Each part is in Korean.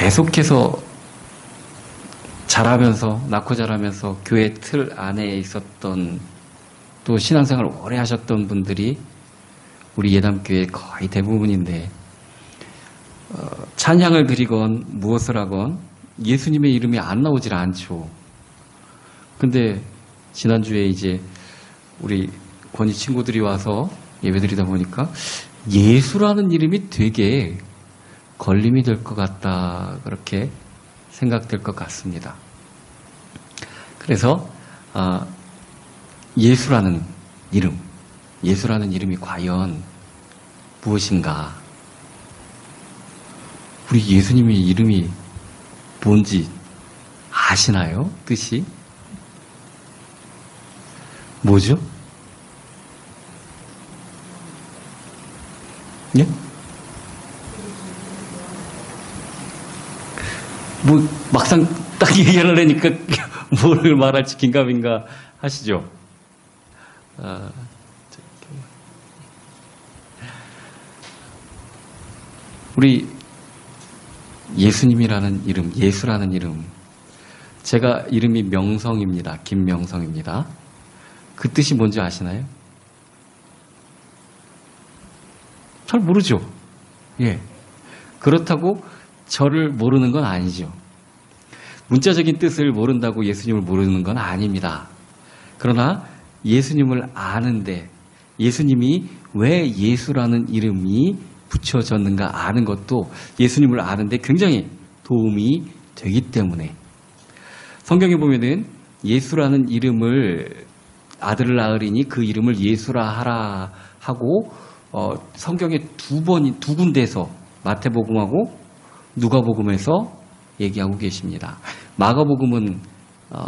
계속해서 자라면서, 낳고 자라면서 교회 틀 안에 있었던, 또 신앙생활을 오래 하셨던 분들이 우리 예담교회 거의 대부분인데, 찬양을 드리건 무엇을 하건 예수님의 이름이 안 나오질 않죠. 근데 지난주에 이제 우리 권위 친구들이 와서 예배드리다 보니까 예수라는 이름이 되게 걸림이 될 것 같다, 그렇게 생각될 것 같습니다. 그래서 예수라는 이름이 과연 무엇인가? 우리 예수님의 이름이 뭔지 아시나요? 뜻이? 뭐죠? 예? 뭐 막상 딱 얘기하려니까 뭘 말할지 긴가민가 하시죠? 우리 예수님이라는 이름, 예수라는 이름, 제가 이름이 명성입니다. 김명성입니다. 그 뜻이 뭔지 아시나요? 잘 모르죠? 예. 그렇다고 저를 모르는 건 아니죠. 문자적인 뜻을 모른다고 예수님을 모르는 건 아닙니다. 그러나 예수님을 아는데, 예수님이 왜 예수라는 이름이 붙여졌는가 아는 것도 예수님을 아는데 굉장히 도움이 되기 때문에, 성경에 보면은 예수라는 이름을 아들을 낳으리니 그 이름을 예수라 하라 하고 성경에 두 군데에서 마태복음하고 누가복음에서 얘기하고 계십니다. 마가복음은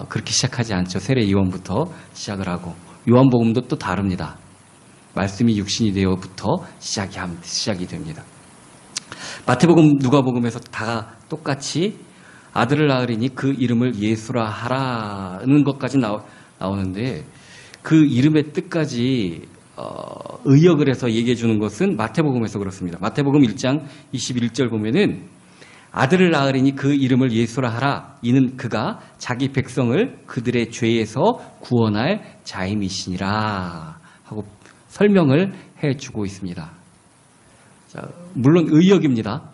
그렇게 시작하지 않죠. 세례 요한부터 시작을 하고, 요한복음도 또 다릅니다. 말씀이 육신이 되어부터 시작이 됩니다. 마태복음, 누가복음에서 다 똑같이 아들을 낳으리니 그 이름을 예수라 하라는 것까지 나오는데, 그 이름의 뜻까지 의역을 해서 얘기해 주는 것은 마태복음에서 그렇습니다. 마태복음 1장 21절 보면은 아들을 낳으리니 그 이름을 예수라 하라. 이는 그가 자기 백성을 그들의 죄에서 구원할 자임이시니라 하고 설명을 해주고 있습니다. 자, 물론 의역입니다.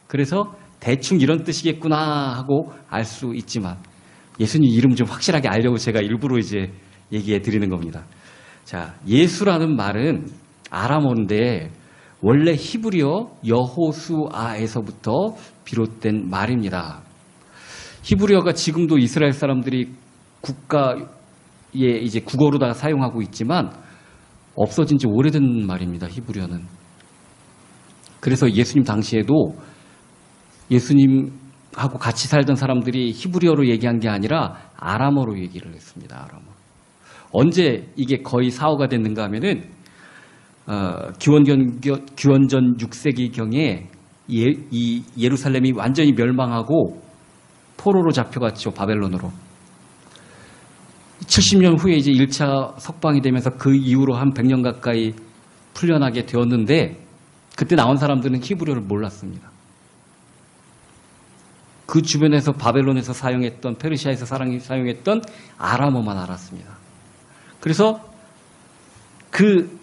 그래서 대충 이런 뜻이겠구나 하고 알 수 있지만 예수님 이름 좀 확실하게 알려고 제가 일부러 이제 얘기해 드리는 겁니다. 자, 예수라는 말은 아람어인데 원래 히브리어 여호수아에서부터 비롯된 말입니다. 히브리어가 지금도 이스라엘 사람들이 국가의 이제 국어로다가 사용하고 있지만 없어진 지 오래된 말입니다. 히브리어는. 그래서 예수님 당시에도 예수님하고 같이 살던 사람들이 히브리어로 얘기한 게 아니라 아람어로 얘기를 했습니다. 아람어. 언제 이게 거의 사어가 됐는가 하면은 기원전 6세기경에 이 예루살렘이 완전히 멸망하고 포로로 잡혀갔죠. 바벨론으로. 70년 후에 이제 1차 석방이 되면서 그 이후로 한 100년 가까이 풀려나게 되었는데 그때 나온 사람들은 히브리어를 몰랐습니다. 그 주변에서 바벨론에서 사용했던, 페르시아에서 사용했던 아람어만 알았습니다. 그래서 그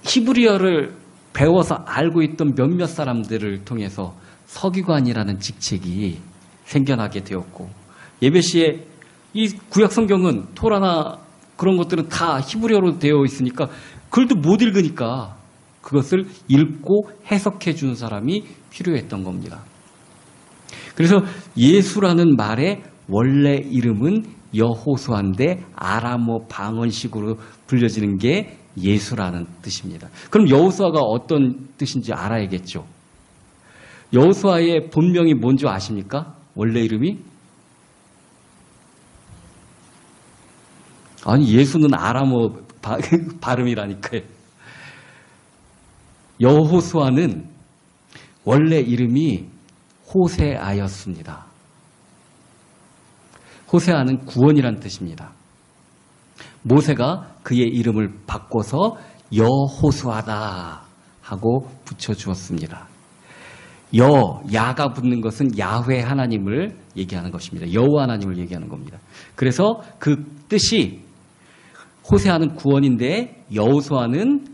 히브리어를 배워서 알고 있던 몇몇 사람들을 통해서 서기관이라는 직책이 생겨나게 되었고, 예배 시에 이 구약 성경은 토라나 그런 것들은 다 히브리어로 되어 있으니까 글도 못 읽으니까 그것을 읽고 해석해 주는 사람이 필요했던 겁니다. 그래서 예수라는 말의 원래 이름은 여호수아인데 아람어 방언식으로 불려지는 게 예수라는 뜻입니다. 그럼 여호수아가 어떤 뜻인지 알아야겠죠. 여호수아의 본명이 뭔지 아십니까? 원래 이름이? 아니, 예수는 아람어 발음이라니까요. 여호수아는 원래 이름이 호세아였습니다. 호세아는 구원이란 뜻입니다. 모세가 그의 이름을 바꿔서 여호수아다 하고 붙여주었습니다. 야가 붙는 것은 야훼 하나님을 얘기하는 것입니다. 여호와 하나님을 얘기하는 겁니다. 그래서 그 뜻이 호세아는 구원인데 여호와는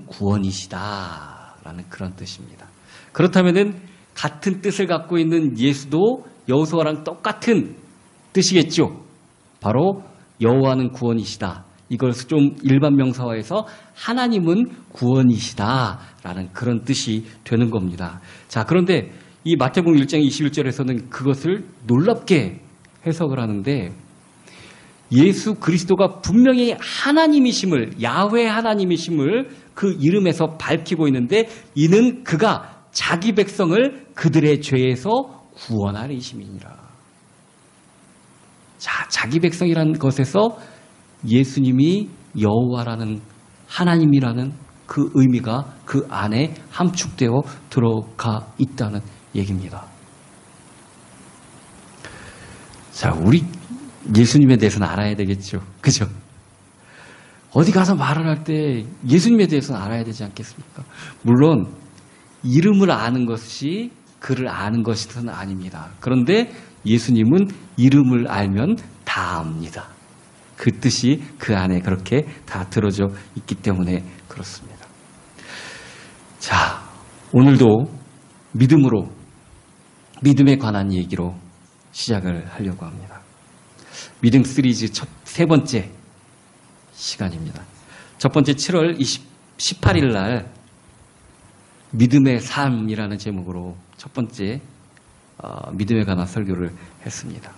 구원이시다라는 그런 뜻입니다. 그렇다면은 같은 뜻을 갖고 있는 예수도 여호수아랑 똑같은 뜻이겠죠. 바로 여호와는 구원이시다. 이걸 좀 일반 명사화해서 하나님은 구원이시다라는 그런 뜻이 되는 겁니다. 자, 그런데 이 마태복음 1장 21절에서는 그것을 놀랍게 해석을 하는데 예수 그리스도가 분명히 하나님이심을, 야훼 하나님이심을 그 이름에서 밝히고 있는데 이는 그가 자기 백성을 그들의 죄에서 구원하리 이심이니라. 자, 자기 백성이라는 것에서 예수님이 여호와라는 하나님이라는 그 의미가 그 안에 함축되어 들어가 있다는 얘기입니다. 자, 우리 예수님에 대해서는 알아야 되겠죠. 그죠? 어디 가서 말을 할 때 예수님에 대해서는 알아야 되지 않겠습니까? 물론 이름을 아는 것이 그를 아는 것은 아닙니다. 그런데 예수님은 이름을 알면 다 압니다. 그 뜻이 그 안에 그렇게 다 들어져 있기 때문에 그렇습니다. 자, 오늘도 믿음에 관한 얘기로 시작을 하려고 합니다. 믿음 시리즈 세 번째 시간입니다. 첫 번째 7월 18일 날 믿음의 삶이라는 제목으로 첫 번째 믿음에 관한 설교를 했습니다.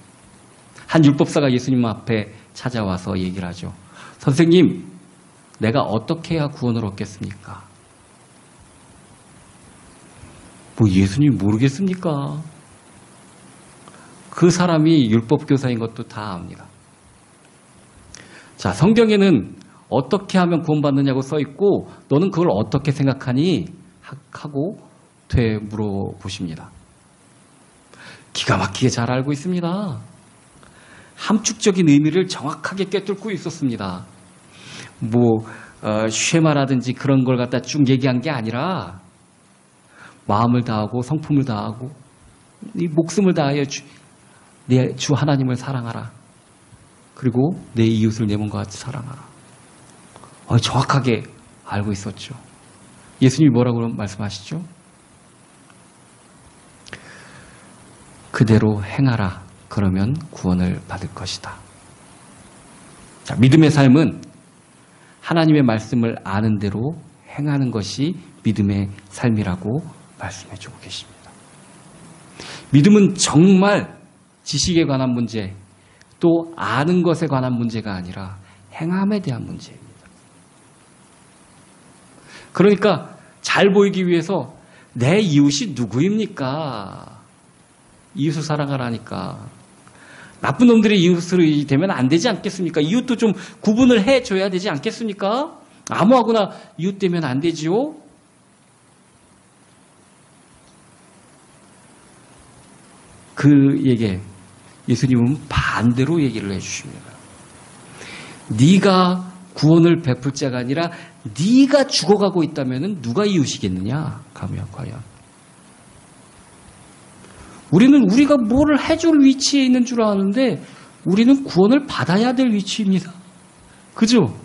한 율법사가 예수님 앞에 찾아와서 얘기를 하죠. 선생님, 내가 어떻게 해야 구원을 얻겠습니까? 뭐 예수님 모르겠습니까? 그 사람이 율법교사인 것도 다 압니다. 자, 성경에는 어떻게 하면 구원받느냐고 써있고 너는 그걸 어떻게 생각하니? 하고 물어보십니다. 기가 막히게 잘 알고 있습니다. 함축적인 의미를 정확하게 꿰뚫고 있었습니다. 쉐마라든지 그런 걸 갖다 쭉 얘기한 게 아니라 마음을 다하고 성품을 다하고 이 목숨을 다하여 내 주 하나님을 사랑하라. 그리고 내 이웃을 내 몸과 같이 사랑하라. 정확하게 알고 있었죠. 예수님이 뭐라고 말씀하시죠? 그대로 행하라. 그러면 구원을 받을 것이다. 자, 믿음의 삶은 하나님의 말씀을 아는 대로 행하는 것이 믿음의 삶이라고 말씀해주고 계십니다. 믿음은 정말 지식에 관한 문제, 또 아는 것에 관한 문제가 아니라 행함에 대한 문제입니다. 그러니까 잘 보이기 위해서 내 이웃이 누구입니까? 이웃을 사랑하라니까. 나쁜 놈들이 이웃이 되면 안 되지 않겠습니까? 이웃도 좀 구분을 해줘야 되지 않겠습니까? 아무하고나 이웃 되면 안 되지요? 그에게 예수님은 반대로 얘기를 해주십니다. 네가 구원을 베풀 자가 아니라 네가 죽어가고 있다면 누가 이웃이겠느냐? 과연. 우리는 우리가 뭐를 해줄 위치에 있는 줄 아는데 우리는 구원을 받아야 될 위치입니다. 그죠?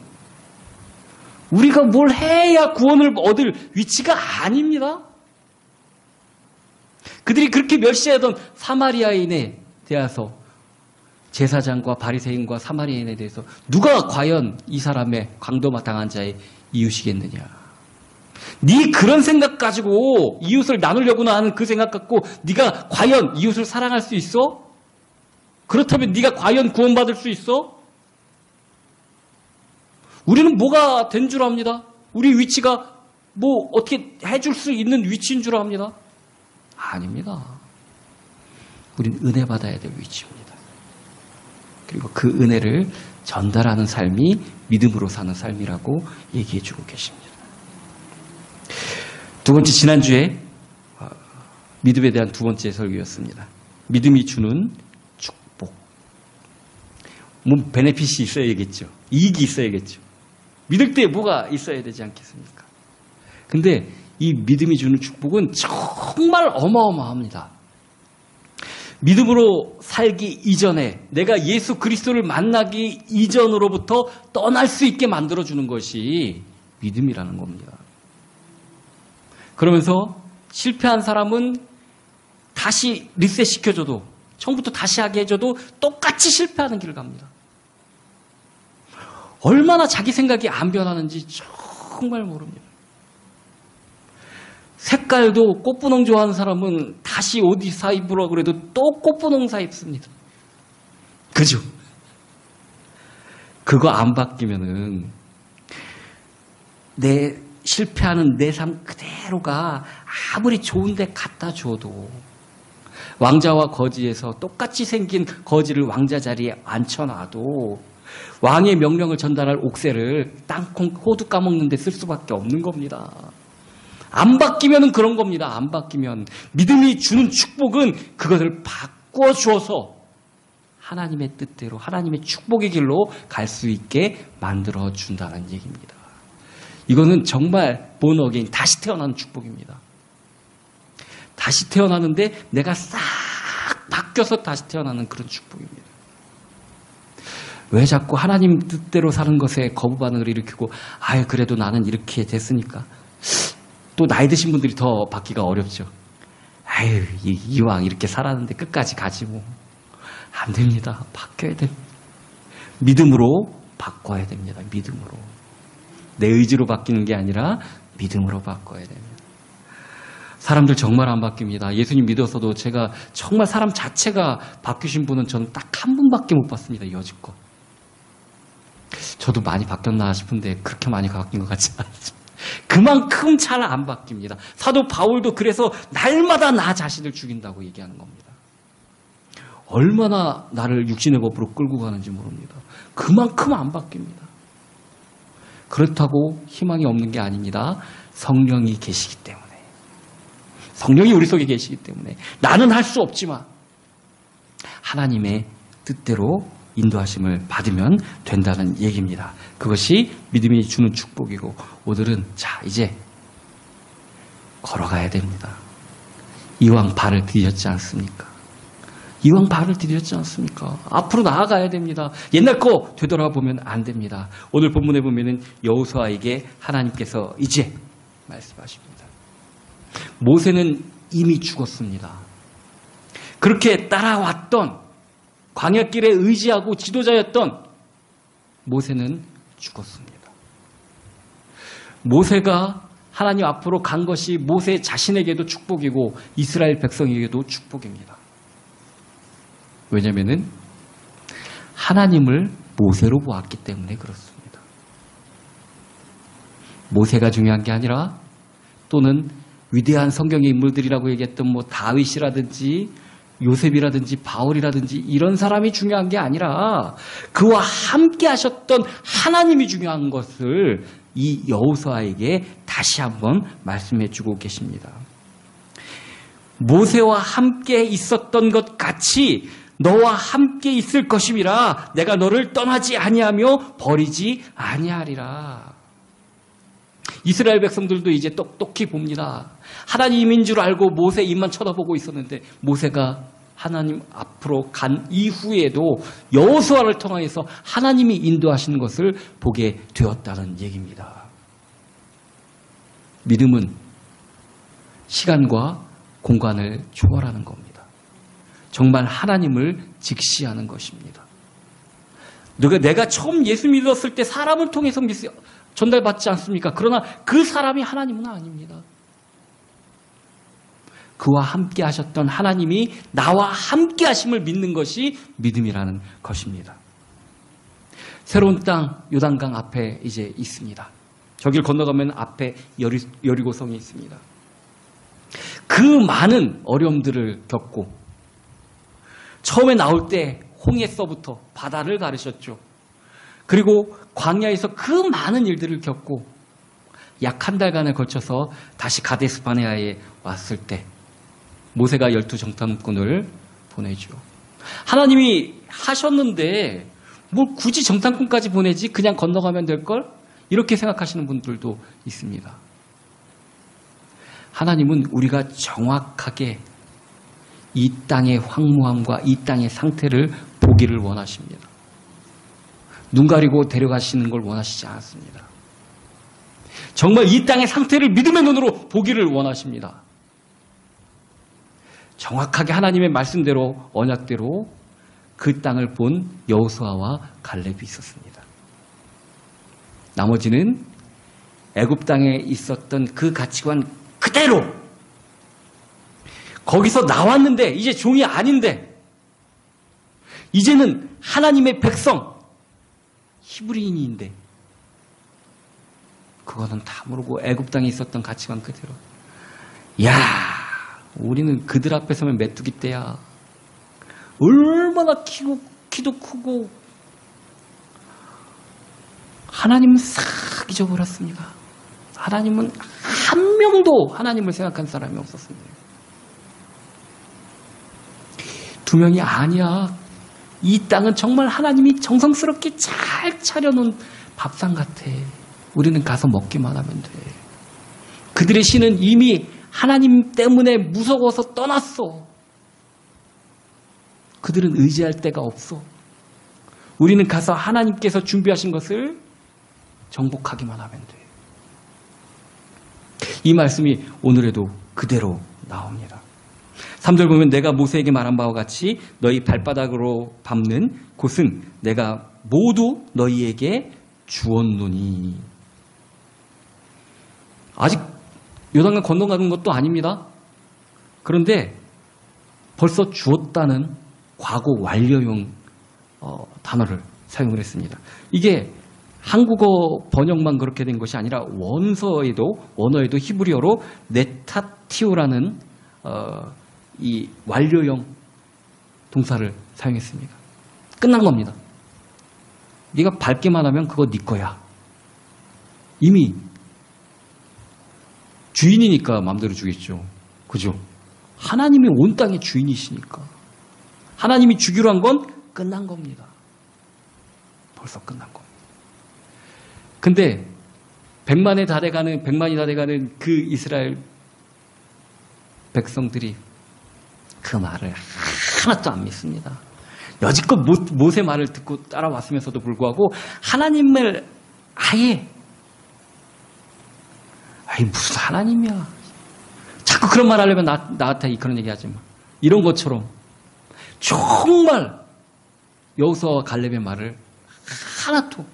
우리가 뭘 해야 구원을 얻을 위치가 아닙니다. 그들이 그렇게 멸시하던 사마리아인에 대해서 제사장과 바리새인과 사마리아인에 대해서 누가 과연 이 사람의 강도마땅한 자의 이웃이겠느냐. 네 그런 생각 가지고 이웃을 나누려고나 하는 그 생각 갖고 네가 과연 이웃을 사랑할 수 있어? 그렇다면 네가 과연 구원받을 수 있어? 우리는 뭐가 된 줄 압니다. 우리 위치가 뭐 어떻게 해줄 수 있는 위치인 줄 압니다. 아닙니다. 우린 은혜 받아야 될 위치입니다. 그리고 그 은혜를 전달하는 삶이 믿음으로 사는 삶이라고 얘기해 주고 계십니다. 두 번째, 지난주에 믿음에 대한 두 번째 설교였습니다. 믿음이 주는 축복. 베네핏이 있어야겠죠. 이익이 있어야겠죠. 믿을 때 뭐가 있어야 되지 않겠습니까? 근데 이 믿음이 주는 축복은 정말 어마어마합니다. 믿음으로 살기 이전에, 내가 예수 그리스도를 만나기 이전으로부터 떠날 수 있게 만들어주는 것이 믿음이라는 겁니다. 그러면서 실패한 사람은 다시 리셋시켜줘도, 처음부터 다시 하게 해줘도 똑같이 실패하는 길을 갑니다. 얼마나 자기 생각이 안 변하는지 정말 모릅니다. 색깔도 꽃분홍 좋아하는 사람은 다시 옷 사 입으라고 그래도 또 꽃분홍 사 입습니다. 그죠? 그거 안 바뀌면은 내 실패하는 내 삶 그대로가 아무리 좋은데 갖다 줘도, 왕자와 거지에서 똑같이 생긴 거지를 왕자 자리에 앉혀놔도 왕의 명령을 전달할 옥새를 땅콩 호두 까먹는 데 쓸 수밖에 없는 겁니다. 안 바뀌면은 그런 겁니다. 안 바뀌면 믿음이 주는 축복은 그것을 바꾸어 주어서 하나님의 뜻대로, 하나님의 축복의 길로 갈 수 있게 만들어 준다는 얘기입니다. 이거는 정말 본 어게인, 다시 태어나는 축복입니다. 다시 태어나는데 내가 싹 바뀌어서 다시 태어나는 그런 축복입니다. 왜 자꾸 하나님 뜻대로 사는 것에 거부 반응을 일으키고, 아유 그래도 나는 이렇게 됐으니까, 또 나이 드신 분들이 더 받기가 어렵죠. 아유 이왕 이렇게 살았는데 끝까지 가지 뭐. 안 됩니다. 바뀌어야 됩니다. 믿음으로 바꿔야 됩니다. 믿음으로. 내 의지로 바뀌는 게 아니라 믿음으로 바꿔야 됩니다. 사람들 정말 안 바뀝니다. 예수님 믿어서도 제가 정말 사람 자체가 바뀌신 분은 저는 딱 한 분밖에 못 봤습니다. 여지껏. 저도 많이 바뀌었나 싶은데 그렇게 많이 바뀐 것 같지 않죠. 그만큼 잘 안 바뀝니다. 사도 바울도 그래서 날마다 나 자신을 죽인다고 얘기하는 겁니다. 얼마나 나를 육신의 법으로 끌고 가는지 모릅니다. 그만큼 안 바뀝니다. 그렇다고 희망이 없는 게 아닙니다. 성령이 계시기 때문에. 성령이 우리 속에 계시기 때문에 나는 할 수 없지만 하나님의 뜻대로 인도하심을 받으면 된다는 얘기입니다. 그것이 믿음이 주는 축복이고, 오늘은 자 이제 걸어가야 됩니다. 이왕 발을 디뎠지 않습니까? 이왕 발을 디뎠지 않습니까? 앞으로 나아가야 됩니다. 옛날 거 되돌아보면 안 됩니다. 오늘 본문에 보면은 여호수아에게 하나님께서 이제 말씀하십니다. 모세는 이미 죽었습니다. 그렇게 따라왔던, 광야길에 의지하고 지도자였던 모세는 죽었습니다. 모세가 하나님 앞으로 간 것이 모세 자신에게도 축복이고 이스라엘 백성에게도 축복입니다. 왜냐하면 하나님을 모세로 보았기 때문에 그렇습니다. 모세가 중요한 게 아니라, 또는 위대한 성경의 인물들이라고 얘기했던 뭐 다윗이라든지 요셉이라든지 바울이라든지 이런 사람이 중요한 게 아니라 그와 함께 하셨던 하나님이 중요한 것을 이 여호수아에게 다시 한번 말씀해 주고 계십니다. 모세와 함께 있었던 것 같이 너와 함께 있을 것임이라. 내가 너를 떠나지 아니하며 버리지 아니하리라. 이스라엘 백성들도 이제 똑똑히 봅니다. 하나님인 줄 알고 모세 입만 쳐다보고 있었는데, 모세가 하나님 앞으로 간 이후에도 여호수아를 통해서 하나님이 인도하시는 것을 보게 되었다는 얘기입니다. 믿음은 시간과 공간을 초월하는 겁니다. 정말 하나님을 직시하는 것입니다. 내가 처음 예수 믿었을 때 사람을 통해서 전달받지 않습니까? 그러나 그 사람이 하나님은 아닙니다. 그와 함께 하셨던 하나님이 나와 함께 하심을 믿는 것이 믿음이라는 것입니다. 새로운 땅 요단강 앞에 이제 있습니다. 저길 건너가면 앞에 여리고성이 있습니다. 그 많은 어려움들을 겪고, 처음에 나올 때 홍해서부터 바다를 가르셨죠. 그리고 광야에서 그 많은 일들을 겪고 약 한 달간에 걸쳐서 다시 가데스 바네아에 왔을 때 모세가 12정탐꾼을 보내죠. 하나님이 하셨는데 뭘 굳이 정탐꾼까지 보내지, 그냥 건너가면 될걸? 이렇게 생각하시는 분들도 있습니다. 하나님은 우리가 정확하게 이 땅의 황무함과 이 땅의 상태를 보기를 원하십니다. 눈 가리고 데려가시는 걸 원하시지 않습니다. 정말 이 땅의 상태를 믿음의 눈으로 보기를 원하십니다. 정확하게 하나님의 말씀대로 언약대로 그 땅을 본 여호수아와 갈렙이 있었습니다. 나머지는 애굽 땅에 있었던 그 가치관 그대로 거기서 나왔는데 이제 종이 아닌데 이제는 하나님의 백성 히브리인인데 그거는 다 모르고 애굽 땅에 있었던 가치관 그대로 야 우리는 그들 앞에 서면 메뚜기 떼야 얼마나 키도 크고 하나님은 싹 잊어버렸습니다. 하나님은 한 명도 하나님을 생각한 사람이 없었습니다. 두 명이 아니야. 이 땅은 정말 하나님이 정성스럽게 잘 차려놓은 밥상 같아. 우리는 가서 먹기만 하면 돼. 그들의 신은 이미 하나님 때문에 무서워서 떠났어. 그들은 의지할 데가 없어. 우리는 가서 하나님께서 준비하신 것을 정복하기만 하면 돼. 이 말씀이 오늘에도 그대로 나옵니다. 3절 보면 내가 모세에게 말한 바와 같이 너희 발바닥으로 밟는 곳은 내가 모두 너희에게 주었노니. 아직 요단강 건너가는 것도 아닙니다. 그런데 벌써 주었다는 과거 완료형 단어를 사용을 했습니다. 이게 한국어 번역만 그렇게 된 것이 아니라 원어에도 히브리어로 네타티오라는 이 완료형 동사를 사용했습니다. 끝난 겁니다. 네가 밟기만 하면 그거 네 거야. 이미 주인이니까 마음대로 주겠죠. 그죠? 하나님이 온 땅의 주인이시니까. 하나님이 주기로 한 건 끝난 겁니다. 벌써 끝난 겁니다. 근데 100만이 다 돼가는 그 이스라엘 백성들이 그 말을 하나도 안 믿습니다. 여지껏 모세 말을 듣고 따라왔으면서도 불구하고 하나님을 아예 무슨 하나님이야. 자꾸 그런 말 하려면 나한테 그런 얘기 하지 마. 이런 것처럼 정말 여호수아와 갈렙의 말을 하나도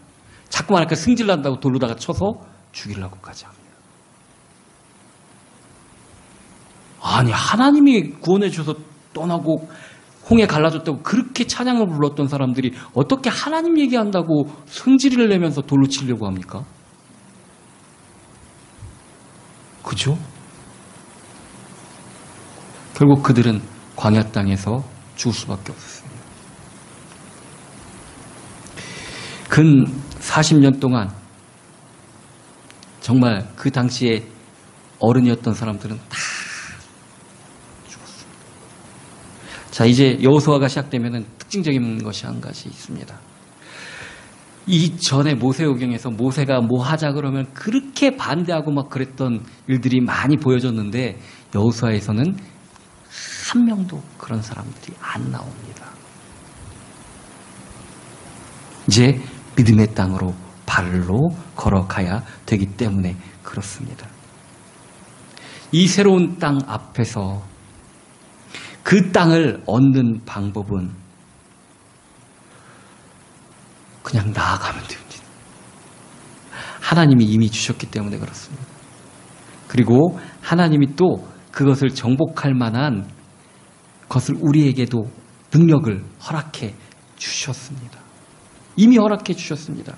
자꾸만 이렇게 승질난다고 돌로다가 쳐서 죽이려고까지 합니다. 아니 하나님이 구원해 주셔서 떠나고 홍해 갈라졌다고 그렇게 찬양을 불렀던 사람들이 어떻게 하나님 얘기한다고 승질을 내면서 돌로 치려고 합니까? 그죠? 결국 그들은 광야 땅에서 죽을 수밖에 없었습니다. 근 40년 동안 정말 그 당시에 어른이었던 사람들은 다 죽었습니다. 자, 이제 여호수아가 시작되면 특징적인 것이 한 가지 있습니다. 이전에 모세오경에서 모세가 뭐 하자 그러면 그렇게 반대하고 막 그랬던 일들이 많이 보여졌는데 여호수아에서는 한 명도 그런 사람들이 안 나옵니다. 이제 믿음의 땅으로 발로 걸어가야 되기 때문에 그렇습니다. 이 새로운 땅 앞에서 그 땅을 얻는 방법은 그냥 나아가면 됩니다. 하나님이 이미 주셨기 때문에 그렇습니다. 그리고 하나님이 또 그것을 정복할 만한 것을 우리에게도 능력을 허락해 주셨습니다. 이미 허락해 주셨습니다.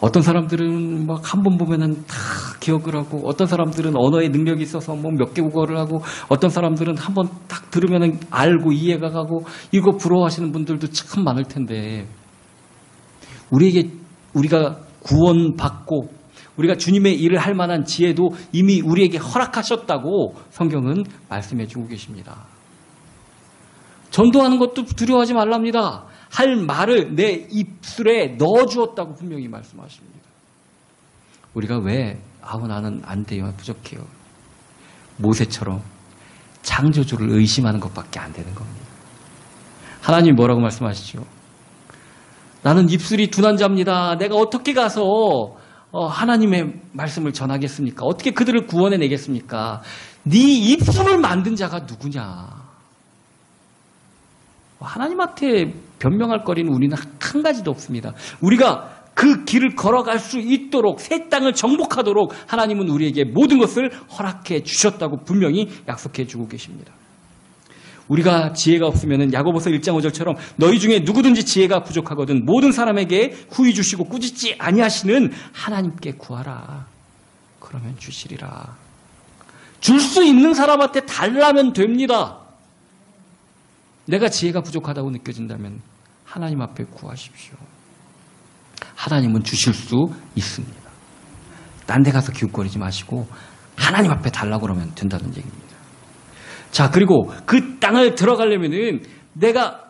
어떤 사람들은 막 한 번 보면은 다 기억을 하고, 어떤 사람들은 언어의 능력이 있어서 뭐 몇 개 국어를 하고, 어떤 사람들은 한 번 딱 들으면은 알고 이해가 가고, 이거 부러워하시는 분들도 참 많을 텐데, 우리가 구원받고 우리가 주님의 일을 할 만한 지혜도 이미 우리에게 허락하셨다고 성경은 말씀해 주고 계십니다. 전도하는 것도 두려워하지 말랍니다. 할 말을 내 입술에 넣어주었다고 분명히 말씀하십니다. 우리가 왜 나는 안 돼요, 부족해요. 모세처럼 창조주를 의심하는 것밖에 안 되는 겁니다. 하나님이 뭐라고 말씀하시죠? 나는 입술이 둔한 자입니다. 내가 어떻게 가서 하나님의 말씀을 전하겠습니까? 어떻게 그들을 구원해 내겠습니까? 네 입술을 만든 자가 누구냐? 하나님한테 변명할 거리는 우리는 한 가지도 없습니다. 우리가 그 길을 걸어갈 수 있도록 새 땅을 정복하도록 하나님은 우리에게 모든 것을 허락해 주셨다고 분명히 약속해 주고 계십니다. 우리가 지혜가 없으면 야고보서 1장 5절처럼 너희 중에 누구든지 지혜가 부족하거든 모든 사람에게 후히 주시고 꾸짖지 아니하시는 하나님께 구하라. 그러면 주시리라. 줄 수 있는 사람한테 달라면 됩니다. 내가 지혜가 부족하다고 느껴진다면 하나님 앞에 구하십시오. 하나님은 주실 수 있습니다. 딴 데 가서 기웃거리지 마시고 하나님 앞에 달라고 그러면 된다는 얘기입니다. 자, 그리고 그 땅을 들어가려면은 내가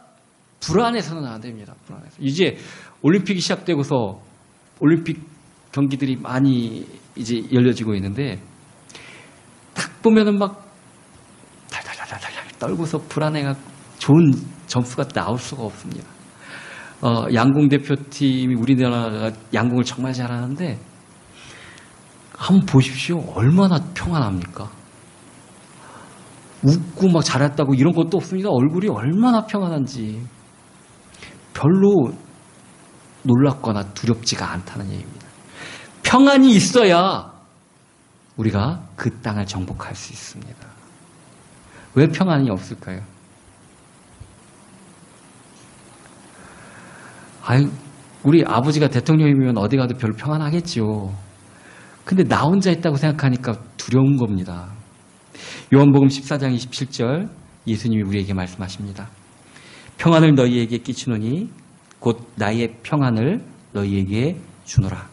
불안해서는 안 됩니다. 불안해서. 이제 올림픽이 시작되고서 올림픽 경기들이 많이 이제 열려지고 있는데 딱 보면은 막 달달달달달 떨고서 불안해가 좋은 점수가 나올 수가 없습니다. 양궁 대표팀이 우리나라가 양궁을 정말 잘하는데 한번 보십시오. 얼마나 평안합니까? 웃고 막 잘했다고 이런 것도 없습니다. 얼굴이 얼마나 평안한지. 별로 놀랍거나 두렵지가 않다는 얘기입니다. 평안이 있어야 우리가 그 땅을 정복할 수 있습니다. 왜 평안이 없을까요? 우리 아버지가 대통령이면 어디 가도 별로 평안하겠죠. 근데 나 혼자 있다고 생각하니까 두려운 겁니다. 요한복음 14장 27절 예수님이 우리에게 말씀하십니다. 평안을 너희에게 끼치노니 곧 나의 평안을 너희에게 주노라.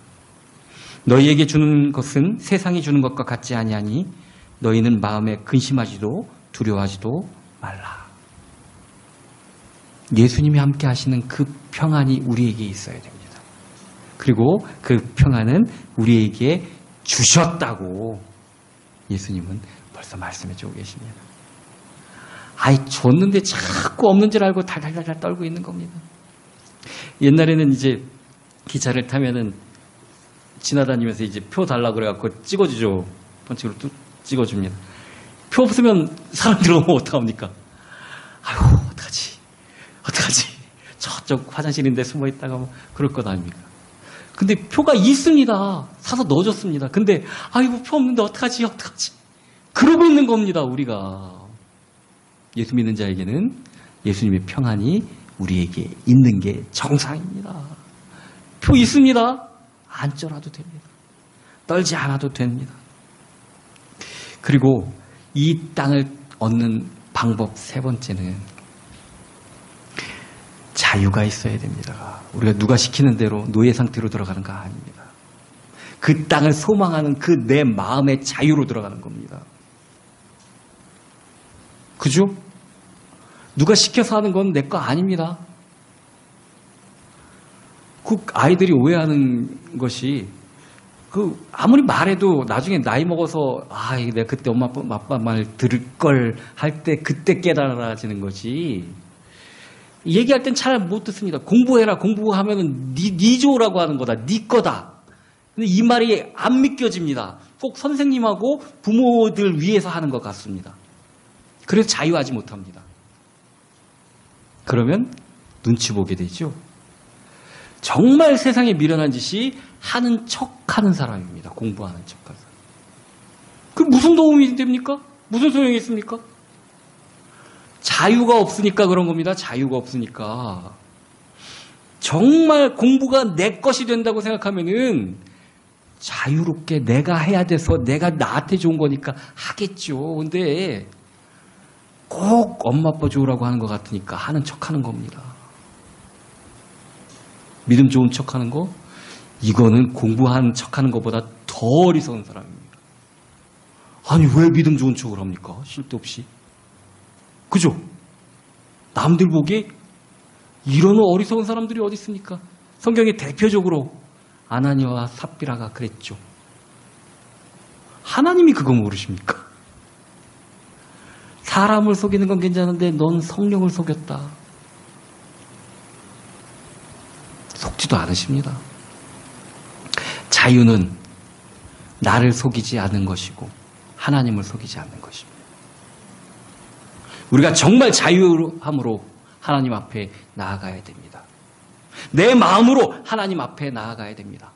너희에게 주는 것은 세상이 주는 것과 같지 아니하니 너희는 마음에 근심하지도 두려워하지도 말라. 예수님이 함께 하시는 그 평안이 우리에게 있어야 됩니다. 그리고 그 평안은 우리에게 주셨다고 예수님은 벌써 말씀해 주고 계십니다. 줬는데 자꾸 없는 줄 알고 달달달 떨고 있는 겁니다. 옛날에는 이제 기차를 타면은 지나다니면서 이제 표 달라고 그래갖고 찍어주죠. 번칙으로 또 찍어줍니다. 표 없으면 사람 들어오면 어떡합니까? 어떡하지? 저쪽 화장실인데 숨어 있다가 뭐 그럴 것 아닙니까? 근데 표가 있습니다. 사서 넣어줬습니다. 근데 표 없는데 어떡하지? 그러고 있는 겁니다. 우리가. 예수 믿는 자에게는 예수님의 평안이 우리에게 있는 게 정상입니다. 표 있습니다. 안 쪄라도 됩니다. 떨지 않아도 됩니다. 그리고 이 땅을 얻는 방법 세 번째는 자유가 있어야 됩니다. 우리가 누가 시키는 대로 노예 상태로 들어가는 거 아닙니다. 그 땅을 소망하는 그 내 마음의 자유로 들어가는 겁니다. 그죠? 누가 시켜서 하는 건 내 거 아닙니다. 그 아이들이 오해하는 것이 아무리 말해도 나중에 나이 먹어서 내가 그때 엄마 아빠 말 들을 걸 할 때 그때 깨달아지는 거지. 얘기할 땐 잘 못 듣습니다. 공부해라. 공부하면은 네 조라고 하는 거다. 네 거다. 근데 이 말이 안 믿겨집니다. 꼭 선생님하고 부모들 위해서 하는 것 같습니다. 그래서 자유하지 못합니다. 그러면 눈치 보게 되죠. 정말 세상에 미련한 짓이 하는 척하는 사람입니다. 공부하는 척하는 사람. 그 무슨 도움이 됩니까? 무슨 소용이 있습니까? 자유가 없으니까 그런 겁니다. 자유가 없으니까. 정말 공부가 내 것이 된다고 생각하면은 자유롭게 내가 해야 돼서 내가 나한테 좋은 거니까 하겠죠. 근데 꼭 엄마 아빠 좋으라고 하는 것 같으니까 하는 척하는 겁니다. 믿음 좋은 척하는 거, 이거는 공부하는 척하는 것보다 더 어리석은 사람입니다. 아니 왜 믿음 좋은 척을 합니까? 쓸데없이. 그죠? 남들 보기에 이런 어리석은 사람들이 어디 있습니까? 성경에 대표적으로 아나니아와 삽비라가 그랬죠. 하나님이 그거 모르십니까? 사람을 속이는 건 괜찮은데 넌 성령을 속였다. 속지도 않으십니다. 자유는 나를 속이지 않는 것이고 하나님을 속이지 않는 것입니다. 우리가 정말 자유함으로 하나님 앞에 나아가야 됩니다. 내 마음으로 하나님 앞에 나아가야 됩니다.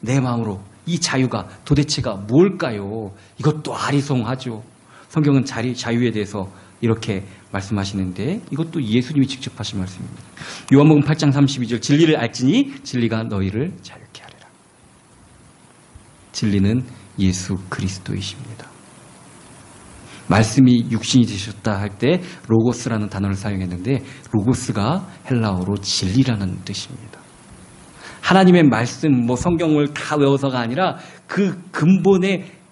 내 마음으로 이 자유가 도대체가 뭘까요? 이것도 아리송하죠. 성경은 자유에 대해서 이렇게 말씀하시는데 이것도 예수님이 직접 하신 말씀입니다. 요한복음 8장 32절 진리를 알지니 진리가 너희를 자유케 하리라. 진리는 예수 그리스도이십니다. 말씀이 육신이 되셨다 할 때 로고스라는 단어를 사용했는데 로고스가 헬라어로 진리라는 뜻입니다. 하나님의 말씀, 성경을 다 외워서가 아니라 그 근본의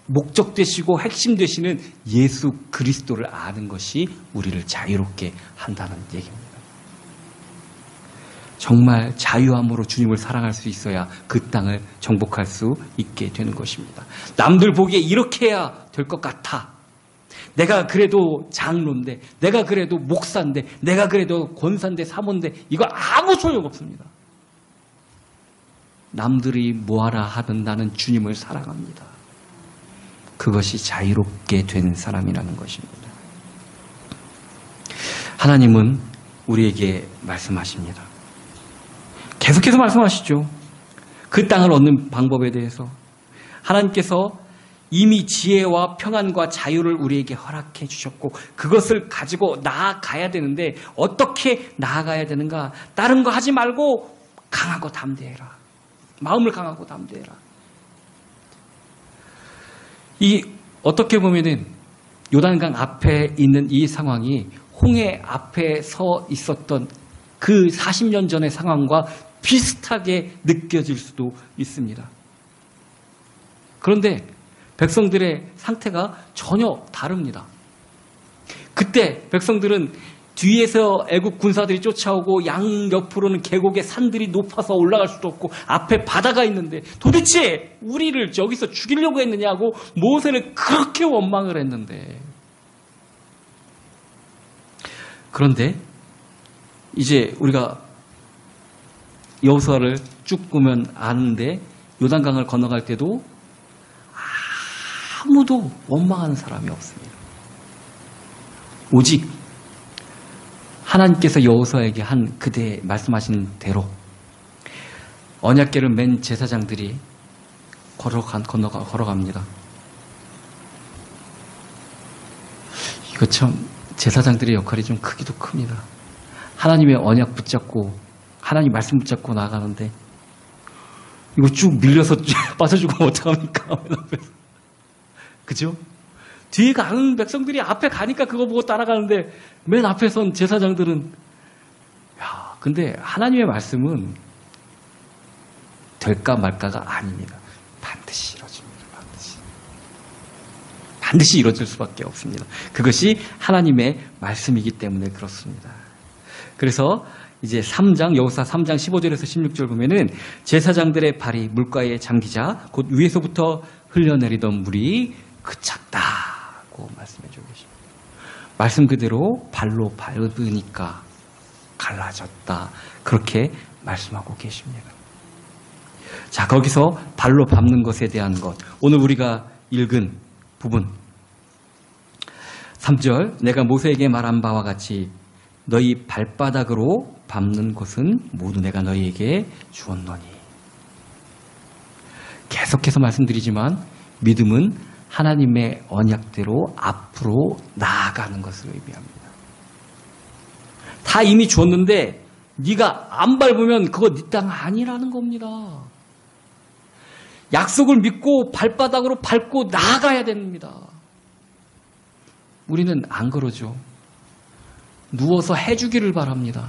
목적 되시고 핵심 되시는 예수 그리스도를 아는 것이 우리를 자유롭게 한다는 얘기입니다. 정말 자유함으로 주님을 사랑할 수 있어야 그 땅을 정복할 수 있게 되는 것입니다. 남들 보기에 이렇게 해야 될 것 같아. 내가 그래도 장로인데, 내가 그래도 목사인데, 내가 그래도 권사인데, 사모인데 이거 아무 소용없습니다. 남들이 뭐하라 하든 나는 주님을 사랑합니다. 그것이 자유롭게 되는 사람이라는 것입니다. 하나님은 우리에게 말씀하십니다. 계속해서 말씀하시죠. 그 땅을 얻는 방법에 대해서 하나님께서 이미 지혜와 평안과 자유를 우리에게 허락해 주셨고 그것을 가지고 나아가야 되는데 어떻게 나아가야 되는가? 다른 거 하지 말고 강하고 담대해라. 마음을 강하고 담대해라. 어떻게 보면은 요단강 앞에 있는 이 상황이 홍해 앞에 서 있었던 그 40년 전의 상황과 비슷하게 느껴질 수도 있습니다. 그런데 백성들의 상태가 전혀 다릅니다. 그때 백성들은 뒤에서 애국 군사들이 쫓아오고 양옆으로는 계곡의 산들이 높아서 올라갈 수도 없고 앞에 바다가 있는데 도대체 우리를 저기서 죽이려고 했느냐고 모세를 그렇게 원망을 했는데 그런데 이제 우리가 여호수아를 쭉 보면 아는데 요단강을 건너갈 때도 아무도 원망하는 사람이 없습니다. 오직 하나님께서 여호수아에게 한 그대 말씀하신 대로 언약궤를 맨 제사장들이 걸어갑니다. 이거 참 제사장들의 역할이 좀 크기도 큽니다. 하나님의 언약 붙잡고 하나님 말씀 붙잡고 나가는데 이거 쭉 밀려서 빠져주고 어떡합니까? 그죠? 뒤에 가는 백성들이 앞에 가니까 그거 보고 따라가는데 맨 앞에 선 제사장들은 근데 하나님의 말씀은 될까 말까가 아닙니다. 반드시 이루어집니다. 반드시 이루어질 수밖에 없습니다. 그것이 하나님의 말씀이기 때문에 그렇습니다. 그래서 이제 3장 여호수아 3장 15절에서 16절 보면은 제사장들의 발이 물가에 잠기자 곧 위에서부터 흘려내리던 물이 그쳤다고 말씀해 주고 계십니다. 말씀 그대로 발로 밟으니까 갈라졌다. 그렇게 말씀하고 계십니다. 자, 거기서 발로 밟는 것에 대한 것. 오늘 우리가 읽은 부분. 3절 내가 모세에게 말한 바와 같이 너희 발바닥으로 밟는 것은 모두 내가 너희에게 주었노니. 계속해서 말씀드리지만 믿음은 하나님의 언약대로 앞으로 나아가는 것을 의미합니다. 다 이미 줬는데 네가 안 밟으면 그거 네 땅 아니라는 겁니다. 약속을 믿고 발바닥으로 밟고 나아가야 됩니다. 우리는 안 그러죠. 누워서 해주기를 바랍니다.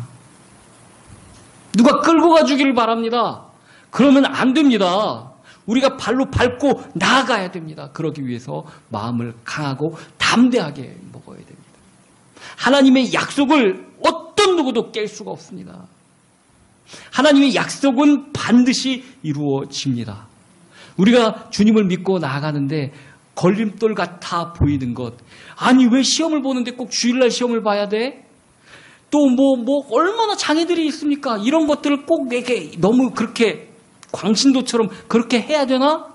누가 끌고 가주기를 바랍니다. 그러면 안 됩니다. 우리가 발로 밟고 나아가야 됩니다. 그러기 위해서 마음을 강하고 담대하게 먹어야 됩니다. 하나님의 약속을 어떤 누구도 깰 수가 없습니다. 하나님의 약속은 반드시 이루어집니다. 우리가 주님을 믿고 나아가는데 걸림돌 같아 보이는 것. 아니, 왜 시험을 보는데 꼭 주일날 시험을 봐야 돼? 또 얼마나 장애들이 있습니까? 이런 것들을 꼭 내게 너무 그렇게 광신도처럼 그렇게 해야 되나?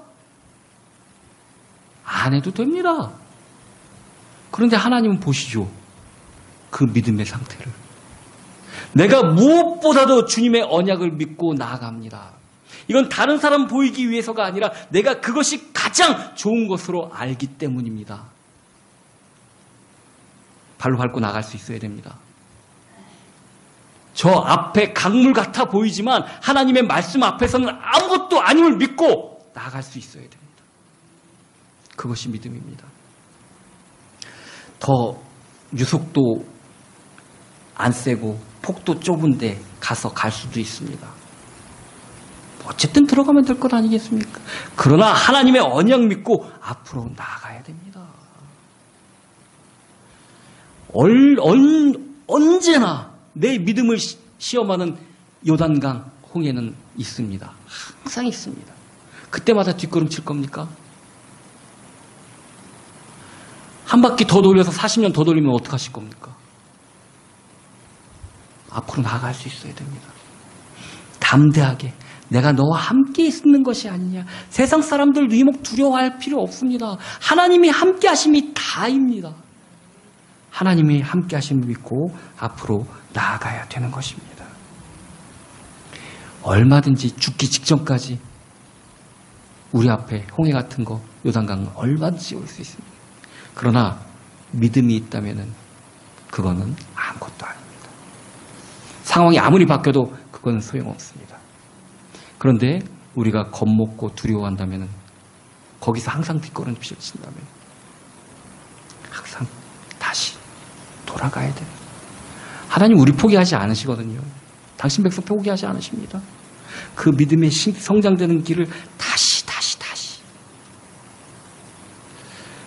안 해도 됩니다. 그런데 하나님은 보시죠. 그 믿음의 상태를. 내가 무엇보다도 주님의 언약을 믿고 나아갑니다. 이건 다른 사람 보이기 위해서가 아니라 내가 그것이 가장 좋은 것으로 알기 때문입니다. 발로 밟고 나갈 수 있어야 됩니다. 저 앞에 강물 같아 보이지만 하나님의 말씀 앞에서는 아무것도 아님을 믿고 나아갈 수 있어야 됩니다. 그것이 믿음입니다. 더 유속도 안 세고 폭도 좁은데 가서 갈 수도 있습니다. 어쨌든 들어가면 될 것 아니겠습니까? 그러나 하나님의 언약 믿고 앞으로 나아가야 됩니다. 언제나 내 믿음을 시험하는 요단강 홍해는 있습니다. 항상 있습니다. 그때마다 뒷걸음칠 겁니까? 한 바퀴 더 돌려서 40년 더 돌리면 어떡하실 겁니까? 앞으로 나아갈 수 있어야 됩니다. 담대하게 내가 너와 함께 있는 것이 아니냐. 세상 사람들 위목 두려워할 필요 없습니다. 하나님이 함께 하심이 다입니다. 하나님이 함께 하심을 믿고 앞으로 나아가야 되는 것입니다. 얼마든지 죽기 직전까지 우리 앞에 홍해 같은 거, 요단강은 얼마든지 올 수 있습니다. 그러나 믿음이 있다면 그거는 아무것도 아닙니다. 상황이 아무리 바뀌어도 그건 소용없습니다. 그런데 우리가 겁먹고 두려워한다면 거기서 항상 뒷걸음질 친다면 항상 다시 돌아가야 돼요. 하나님 우리 포기하지 않으시거든요. 당신 백성 포기하지 않으십니다. 그 믿음의 성장되는 길을 다시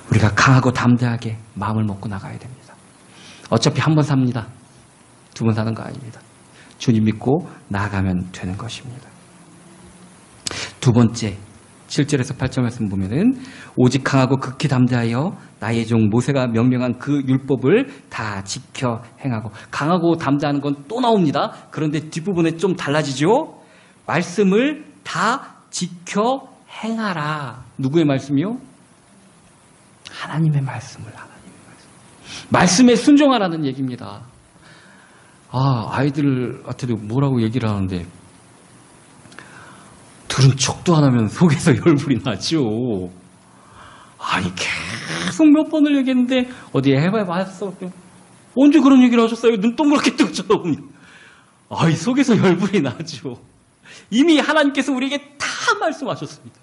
우리가 강하고 담대하게 마음을 먹고 나가야 됩니다. 어차피 한 번 삽니다. 두 번 사는 거 아닙니다. 주님 믿고 나아가면 되는 것입니다. 두 번째 7절에서 8절 말씀 보면은 오직 강하고 극히 담대하여 나의 종 모세가 명령한 그 율법을 다 지켜 행하고. 강하고 담대하는 건 또 나옵니다. 그런데 뒷부분에 좀 달라지죠. 말씀을 다 지켜 행하라. 누구의 말씀이요? 하나님의 말씀을. 말씀에 순종하라는 얘기입니다. 아이들한테도 뭐라고 얘기를 하는데 들은 척도 안 하면 속에서 열불이 나죠. 아니 계속 몇 번을 얘기했는데 어디에 해봐봤어. 언제 그런 얘기를 하셨어요? 눈 동그랗게 뜨고 쳐다보면 속에서 열불이 나죠. 이미 하나님께서 우리에게 다 말씀하셨습니다.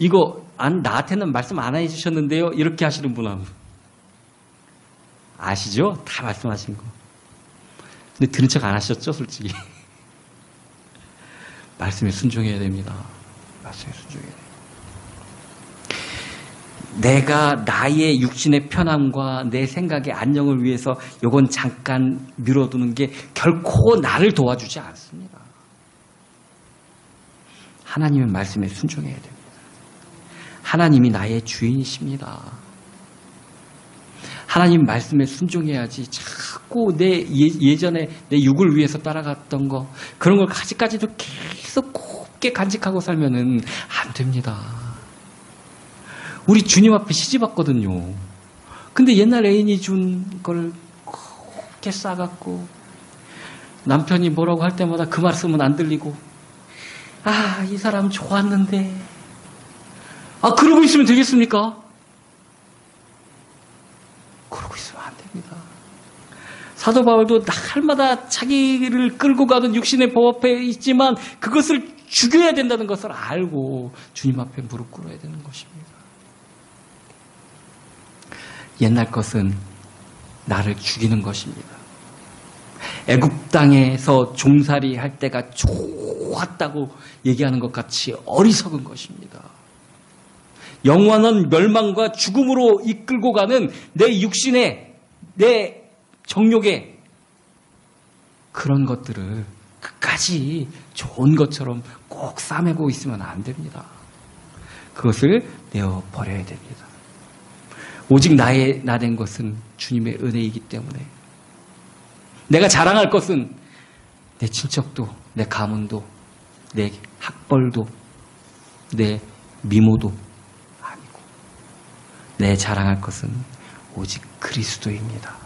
이거 나한테는 말씀 안 해주셨는데요. 이렇게 하시는 분은 아시죠? 다 말씀하신 거. 근데 들은 척 안 하셨죠? 솔직히. 말씀에 순종해야 됩니다. 말씀에 순종해야 돼요. 내가 나의 육신의 편함과 내 생각의 안녕을 위해서 요건 잠깐 미뤄두는 게 결코 나를 도와주지 않습니다. 하나님의 말씀에 순종해야 됩니다. 하나님이 나의 주인이십니다. 하나님 말씀에 순종해야지 자꾸 예전에 내 육을 위해서 따라갔던 거 그런 걸 아직까지도 계속 곱게 간직하고 살면은 안 됩니다. 우리 주님 앞에 시집 왔거든요. 근데 옛날 애인이 준 걸 곱게 싸갖고 남편이 뭐라고 할 때마다 그 말씀은 안 들리고 이 사람 좋았는데 그러고 있으면 되겠습니까? 그러고 있으면 안 됩니다. 사도 바울도 날마다 자기를 끌고 가는 육신의 법 앞에 있지만 그것을 죽여야 된다는 것을 알고 주님 앞에 무릎 꿇어야 되는 것입니다. 옛날 것은 나를 죽이는 것입니다. 애굽 땅에서 종살이 할 때가 좋았다고 얘기하는 것 같이 어리석은 것입니다. 영원한 멸망과 죽음으로 이끌고 가는 내 육신의 내 정욕의 그런 것들을 끝까지 좋은 것처럼 꼭 싸매고 있으면 안 됩니다. 그것을 내어버려야 됩니다. 오직 나 된 것은 주님의 은혜이기 때문에 내가 자랑할 것은 내 친척도, 내 가문도, 내 학벌도, 내 미모도 아니고 내 자랑할 것은 오직 그리스도입니다.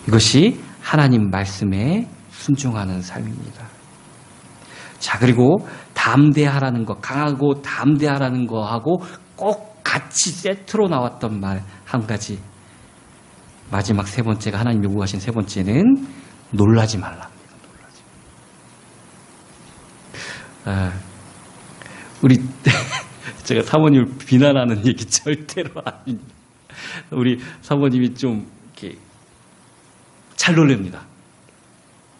이것이 하나님 말씀에 순종하는 삶입니다. 자, 그리고 담대하라는 거, 강하고 담대하라는 거하고 꼭 같이 세트로 나왔던 말 한 가지. 마지막 세 번째가 하나님 요구하신 세 번째는 놀라지 말랍니다. 우리 제가 사모님을 비난하는 얘기 절대로 아닙니다. 우리 사모님이 좀 이렇게 잘 놀랍니다.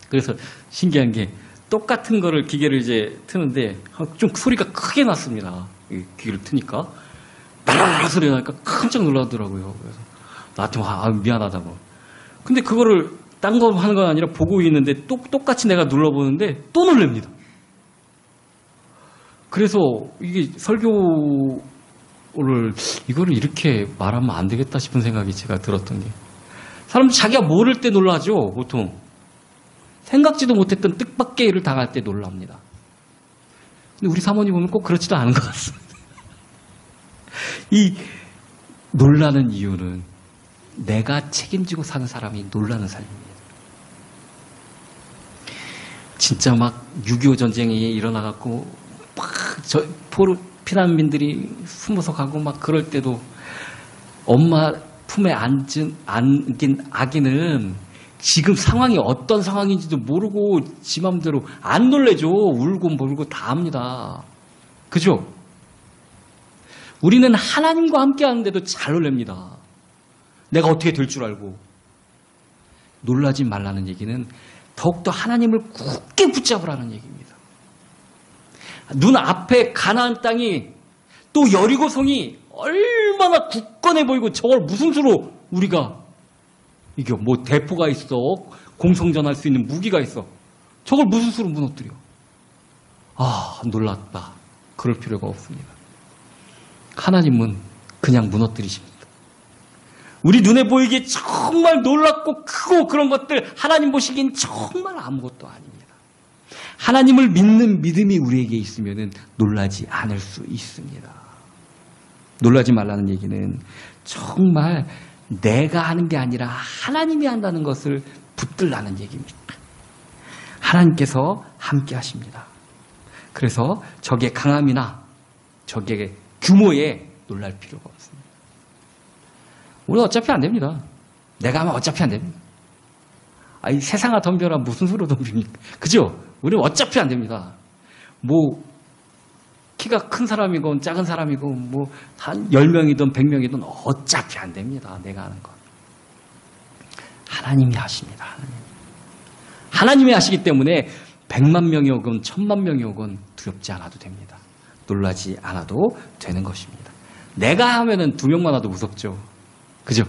그래서 신기한 게 똑같은 거를 기계를 이제 트는데 좀 소리가 크게 났습니다. 기계를 트니까 바라바라 소리 나니까 깜짝 놀라더라고요. 그래서 나한테 미안하다고. 근데 그거를 딴 거 하는 건 아니라 보고 있는데 똑같이 내가 눌러보는데 또 놀랍니다. 그래서 이게 설교를 이거를 이렇게 말하면 안 되겠다 싶은 생각이 제가 들었던 게, 사람들 자기가 모를 때 놀라죠. 보통 생각지도 못했던 뜻밖의 일을 당할 때 놀랍니다. 근데 우리 사모님 보면 꼭 그렇지도 않은 것 같습니다. 이 놀라는 이유는 내가 책임지고 사는 사람이 놀라는 삶입니다. 진짜 막 6.25 전쟁이 일어나갖고 막 피난민들이 숨어서 가고 막 그럴 때도 엄마 품에 안긴 아기는 지금 상황이 어떤 상황인지도 모르고 지 맘대로 안 놀래죠. 울고 몰고 다 합니다. 그죠? 우리는 하나님과 함께 하는데도 잘 놀랍니다. 내가 어떻게 될 줄 알고. 놀라지 말라는 얘기는 더욱더 하나님을 굳게 붙잡으라는 얘기입니다. 눈앞에 가나안 땅이 또 여리고성이 얼마나 굳건해 보이고 저걸 무슨 수로 우리가 이겨. 뭐 대포가 있어, 공성전할 수 있는 무기가 있어. 저걸 무슨 수로 무너뜨려. 놀랐다. 그럴 필요가 없습니다. 하나님은 그냥 무너뜨리십니다. 우리 눈에 보이기에 정말 놀랍고 크고 그런 것들 하나님 보시기엔 정말 아무것도 아닙니다. 하나님을 믿는 믿음이 우리에게 있으면 놀라지 않을 수 있습니다. 놀라지 말라는 얘기는 정말 내가 하는 게 아니라 하나님이 한다는 것을 붙들라는 얘기입니다. 하나님께서 함께 하십니다. 그래서 적의 강함이나 적의 규모에 놀랄 필요가 없습니다. 우리는 어차피 안 됩니다. 내가 하면 어차피 안 됩니다. 이 세상아 덤벼라 무슨 수로 덤빕니까? 그죠? 우리는 어차피 안 됩니다. 뭐 키가 큰 사람이건 작은 사람이건 뭐 한 10명이든 100명이든 어차피 안 됩니다. 내가 하는 건. 하나님이 하십니다. 하나님이 하시기 때문에 100만 명이 오건 1000만 명이 오건 두렵지 않아도 됩니다. 놀라지 않아도 되는 것입니다. 내가 하면은 2명만 와도 무섭죠. 그죠?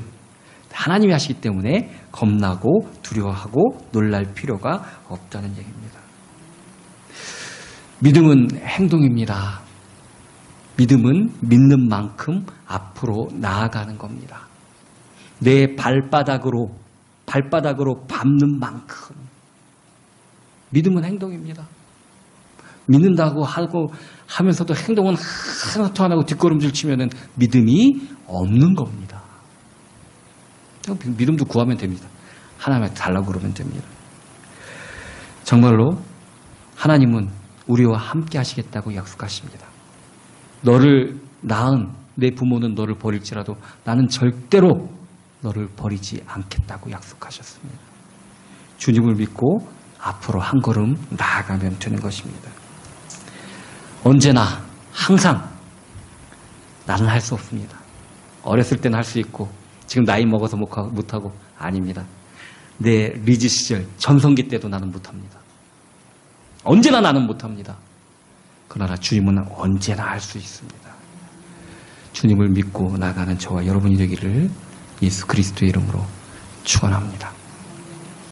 하나님이 하시기 때문에 겁나고 두려워하고 놀랄 필요가 없다는 얘기입니다. 믿음은 행동입니다. 믿음은 믿는 만큼 앞으로 나아가는 겁니다. 내 발바닥으로 밟는 만큼. 믿음은 행동입니다. 믿는다고 하면서도 행동은 하나도 안 하고 뒷걸음질 치면은 믿음이 없는 겁니다. 믿음도 구하면 됩니다. 하나님한테 달라고 그러면 됩니다. 정말로 하나님은 우리와 함께 하시겠다고 약속하십니다. 너를 낳은 내 부모는 너를 버릴지라도 나는 절대로 너를 버리지 않겠다고 약속하셨습니다. 주님을 믿고 앞으로 한 걸음 나아가면 되는 것입니다. 언제나 항상 나는 할 수 없습니다. 어렸을 때는 할 수 있고 지금 나이 먹어서 못하고 아닙니다. 내 리즈 시절 전성기 때도 나는 못합니다. 언제나 나는 못합니다. 그러나 주님은 언제나 할 수 있습니다. 주님을 믿고 나가는 저와 여러분이 되기를 예수 그리스도의 이름으로 축원합니다.